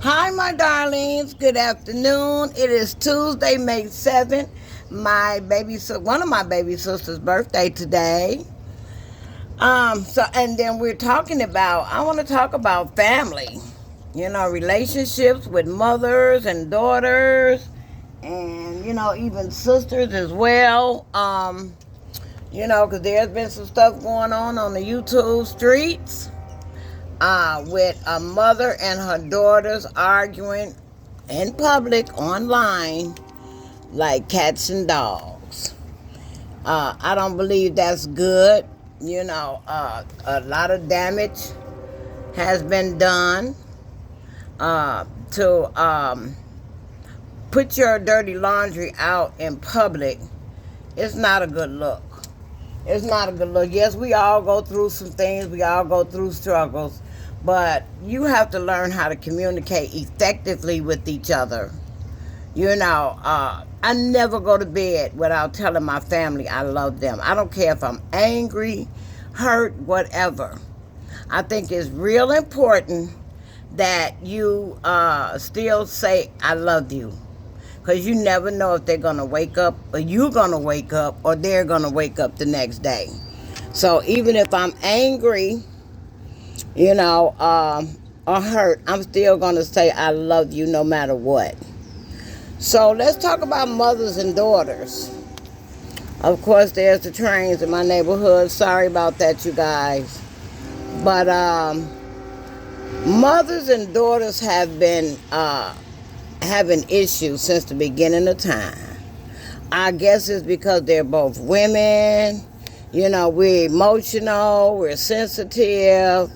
Hi, my darlings. Good afternoon. It is Tuesday, May 7th. One of my baby sister's birthday today. And then I want to talk about family. Relationships with mothers and daughters, and even sisters as well. Because there's been some stuff going on the YouTube streets with a mother and her daughters arguing in public online like cats and dogs. I don't believe that's good. A lot of damage has been done to put your dirty laundry out in public. It's not a good look. It's not a good look. Yes, we all go through some things. We all go through struggles. But you have to learn how to communicate effectively with each other. I never go to bed without telling my family I love them. I don't care if I'm angry, hurt, whatever. I think it's real important that you still say I love you. Because you never know if they're going to wake up, or you're going to wake up, or they're going to wake up the next day. So even if I'm angry, or hurt, I'm still going to say I love you no matter what. So let's talk about mothers and daughters. Of course, there's the trains in my neighborhood. Sorry about that, you guys. But mothers and daughters have been having issues since the beginning of time. I guess it's because they're both women. We're emotional, we're sensitive,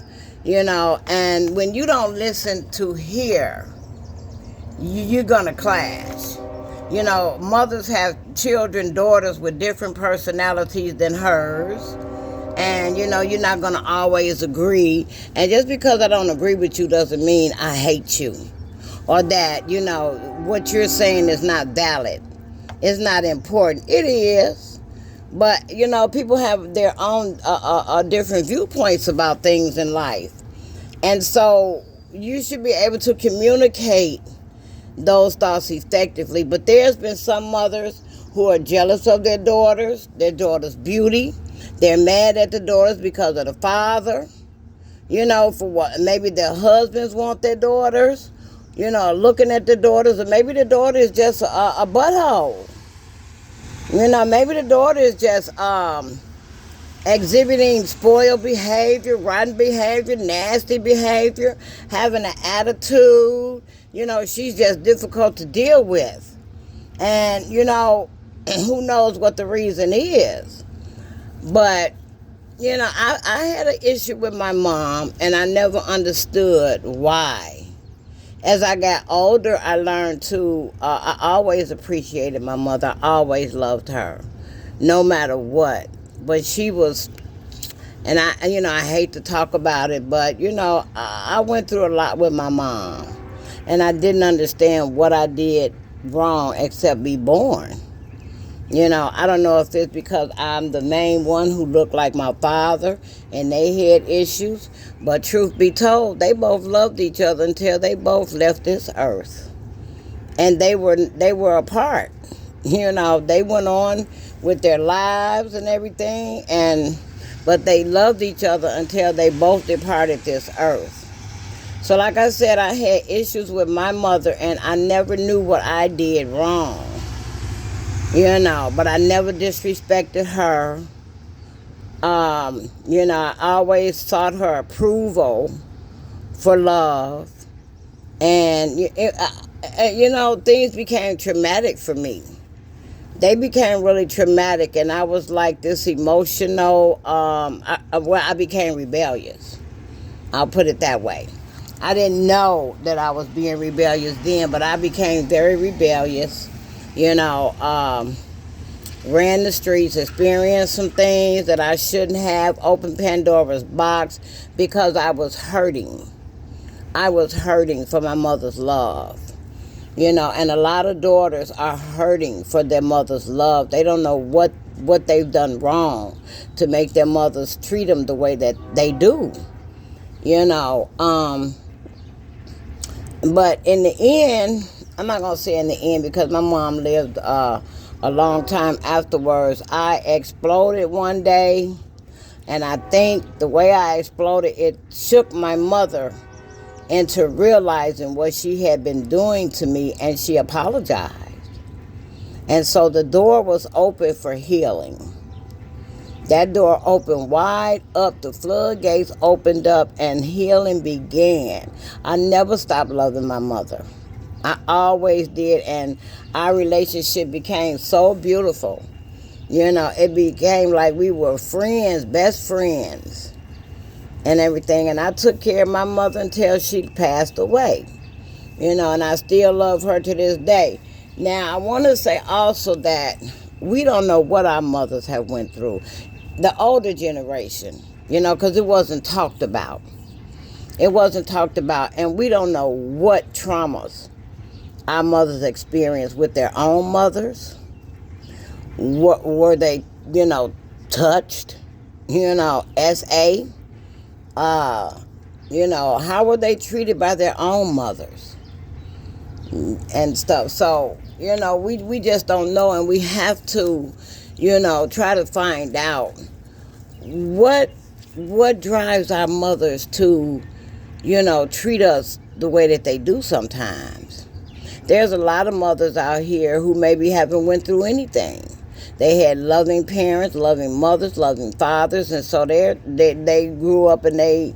and when you don't listen to hear, you're gonna clash. Mothers have children, daughters with different personalities than hers. And, you're not going to always agree. And just because I don't agree with you doesn't mean I hate you. Or that, what you're saying is not valid. It's not important. It is. But, people have their own different viewpoints about things in life. And so you should be able to communicate those thoughts effectively. But there's been some mothers who are jealous of their daughter's beauty. They're mad at the daughters because of the father. For what? Maybe their husbands want their daughters. Looking at the daughters. Or maybe the daughter is just a butthole. Maybe the daughter is just exhibiting spoiled behavior, rotten behavior, nasty behavior, having an attitude. She's just difficult to deal with. And, who knows what the reason is. But, I had an issue with my mom, and I never understood why. As I got older, I learned to, I always appreciated my mother. I always loved her, no matter what. But she was, and I hate to talk about it, but, I went through a lot with my mom. And I didn't understand what I did wrong except be born. I don't know if it's because I'm the main one who looked like my father and they had issues. But truth be told, they both loved each other until they both left this earth. And they were apart. They went on with their lives and everything. But they loved each other until they both departed this earth. So like I said, I had issues with my mother and I never knew what I did wrong. But I never disrespected her. I always sought her approval for love. And, things became traumatic for me. They became really traumatic, and I was like this emotional, I became rebellious. I'll put it that way. I didn't know that I was being rebellious then, but I became very rebellious. Ran the streets, experienced some things that I shouldn't have, opened Pandora's box because I was hurting. I was hurting for my mother's love. And a lot of daughters are hurting for their mother's love. They don't know what they've done wrong to make their mothers treat them the way that they do. But in the end, I'm not going to say in the end because my mom lived a long time afterwards. I exploded one day, and I think the way I exploded, it shook my mother into realizing what she had been doing to me, and she apologized. And so the door was open for healing. That door opened wide up, the floodgates opened up, and healing began. I never stopped loving my mother. I always did, and our relationship became so beautiful. It became like we were friends, best friends, and everything. And I took care of my mother until she passed away. And I still love her to this day. Now, I want to say also that we don't know what our mothers have went through. The older generation, because it wasn't talked about. It wasn't talked about, and we don't know what traumas our mothers experienced with their own mothers. What were they, touched? SA. How were they treated by their own mothers and stuff? So, we just don't know, and we have to, try to find out what drives our mothers to, treat us the way that they do sometimes. There's a lot of mothers out here who maybe haven't went through anything. They had loving parents, loving mothers, loving fathers, and so they grew up and they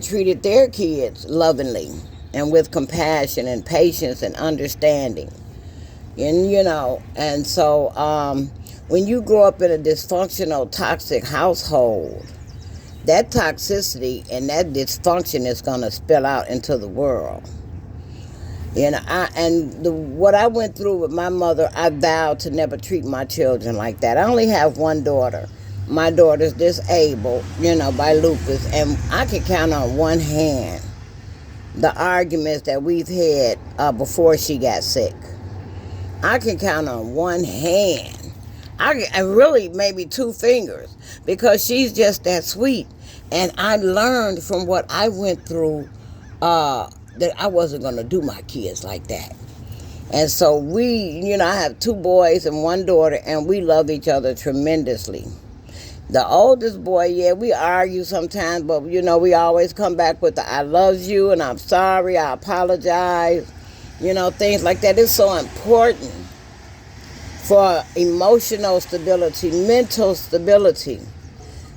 treated their kids lovingly and with compassion and patience and understanding. And so when you grow up in a dysfunctional, toxic household, that toxicity and that dysfunction is going to spill out into the world. What I went through with my mother, I vowed to never treat my children like that. I only have one daughter. My daughter's disabled, by lupus, and I can count on one hand the arguments that we've had before she got sick. I can count on one hand. I really maybe two fingers, because she's just that sweet. And I learned from what I went through that I wasn't going to do my kids like that. And so I have two boys and one daughter, and we love each other tremendously. The oldest boy, we argue sometimes, but we always come back with the I love you and I'm sorry, I apologize, things like that. It's so important for emotional stability, mental stability,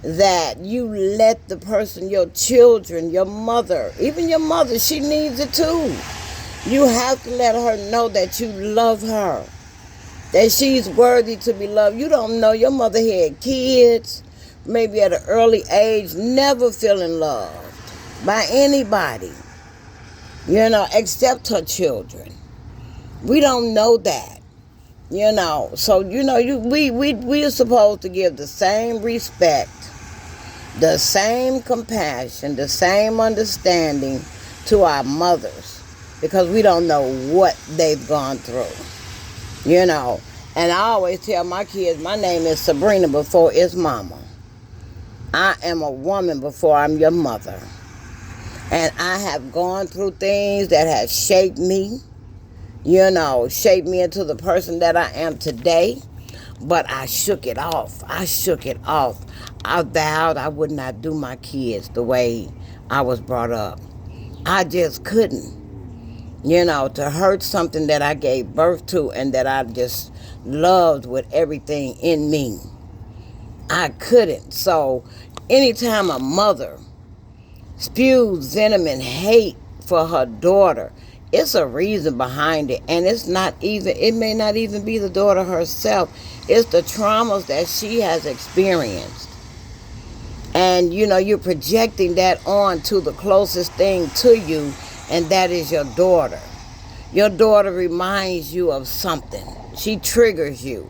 that you let the person, your children, your mother, even your mother, she needs it too. You have to let her know that you love her, that she's worthy to be loved. You don't know, your mother had kids, maybe at an early age, never feeling loved by anybody, except her children. We don't know that. So we are supposed to give the same respect, the same compassion, the same understanding to our mothers, because we don't know what they've gone through. And I always tell my kids, my name is Sabrina before it's Mama. I am a woman before I'm your mother, and I have gone through things that have shaped me. Shaped me into the person that I am today. But I shook it off. I vowed I would not do my kids the way I was brought up. I just couldn't. To hurt something that I gave birth to and that I just loved with everything in me. I couldn't. So anytime a mother spews venom and hate for her daughter, it's a reason behind it, and it may not even be the daughter herself. It's the traumas that she has experienced. And, you're projecting that on to the closest thing to you, and that is your daughter. Your daughter reminds you of something. She triggers you.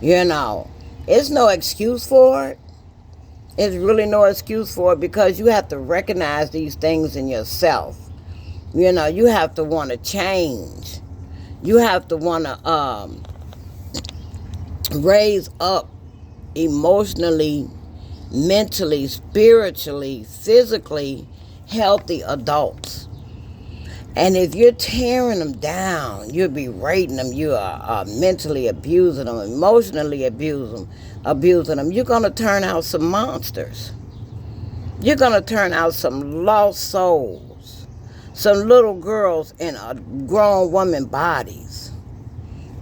It's no excuse for it. It's really no excuse for it, because you have to recognize these things in yourself. You have to want to change. You have to want to raise up emotionally, mentally, spiritually, physically healthy adults. And if you're tearing them down, you're berating them, you are mentally abusing them, emotionally abusing them, you're going to turn out some monsters. You're going to turn out some lost souls, some little girls in a grown woman bodies,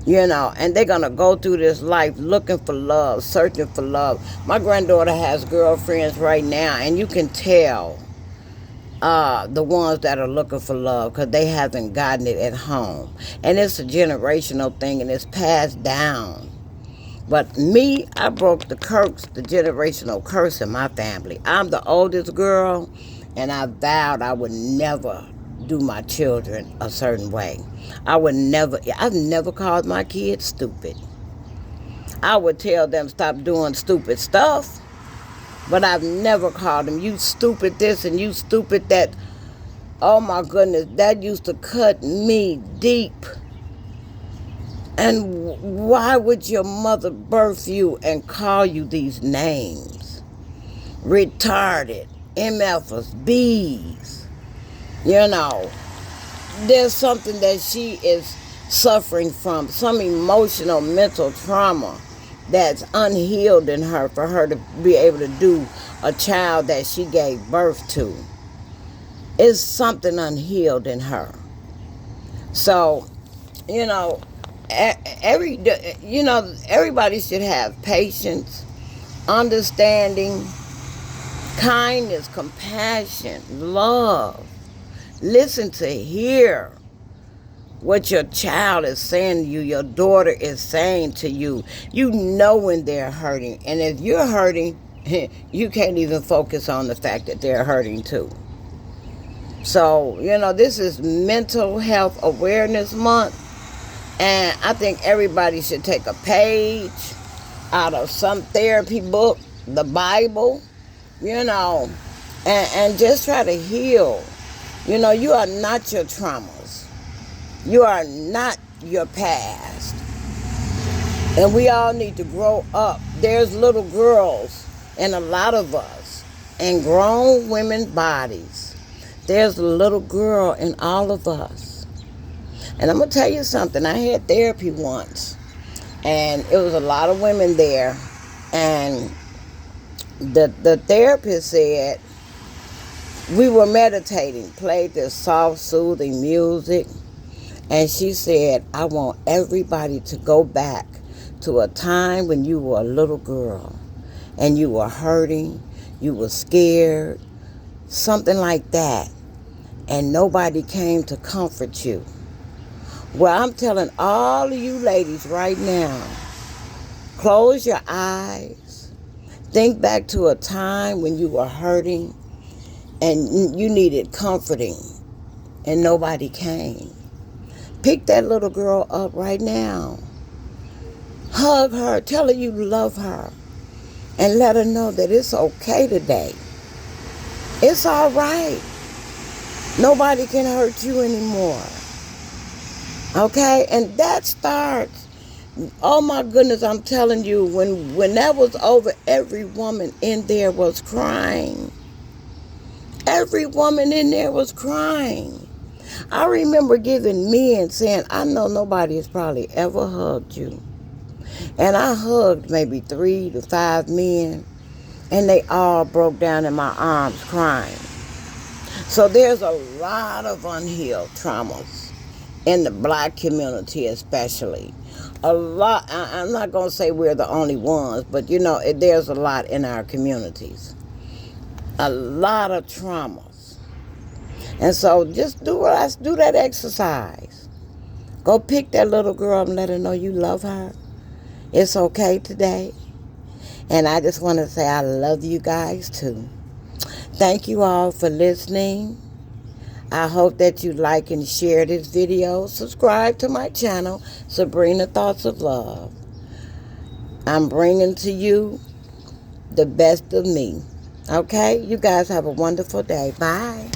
and they're going to go through this life looking for love, searching for love. My granddaughter has girlfriends right now, and you can tell the ones that are looking for love because they haven't gotten it at home. And it's a generational thing, and it's passed down. But me, I broke the generational curse in my family. I'm the oldest girl, and I vowed I would never do my children a certain way. I've never called my kids stupid. I would tell them stop doing stupid stuff, but I've never called them, you stupid this and you stupid that. Oh my goodness, that used to cut me deep. And why would your mother birth you and call you these names? Retarded, MFers, Bs. There's something that she is suffering from, some emotional, mental trauma that's unhealed in her for her to be able to do a child that she gave birth to. It's something unhealed in her. So, everybody should have patience, understanding, kindness, compassion, love. Listen to hear what your child is saying to you, your daughter is saying to you. You know when they're hurting. And if you're hurting, you can't even focus on the fact that they're hurting too. So, this is Mental Health Awareness Month. And I think everybody should take a page out of some therapy book, the Bible, and just try to heal. You are not your traumas. You are not your past. And we all need to grow up. There's little girls in a lot of us in grown women's bodies. There's a little girl in all of us. And I'm going to tell you something. I had therapy once. And it was a lot of women there. And the therapist said, we were meditating, played this soft, soothing music. And she said, I want everybody to go back to a time when you were a little girl. And you were hurting. You were scared. Something like that. And nobody came to comfort you. Well, I'm telling all of you ladies right now, close your eyes. Think back to a time when you were hurting and you needed comforting and nobody came. Pick that little girl up right now. Hug her. Tell her you love her. And let her know that it's okay today. It's all right. Nobody can hurt you anymore. Okay? And that starts, oh my goodness, I'm telling you, when that was over, every woman in there was crying. Every woman in there was crying. I remember giving men saying, I know nobody has probably ever hugged you. And I hugged maybe 3 to 5 men, and they all broke down in my arms crying. So there's a lot of unhealed traumas in the black community especially. A lot. I'm not going to say we're the only ones, but there's a lot in our communities. A lot of traumas. And so just do that exercise. Go pick that little girl and let her know you love her. It's okay today. And I just want to say I love you guys too. Thank you all for listening. I hope that you like and share this video. Subscribe to my channel, Sabrina Thoughts of Love. I'm bringing to you the best of me. Okay? You guys have a wonderful day. Bye.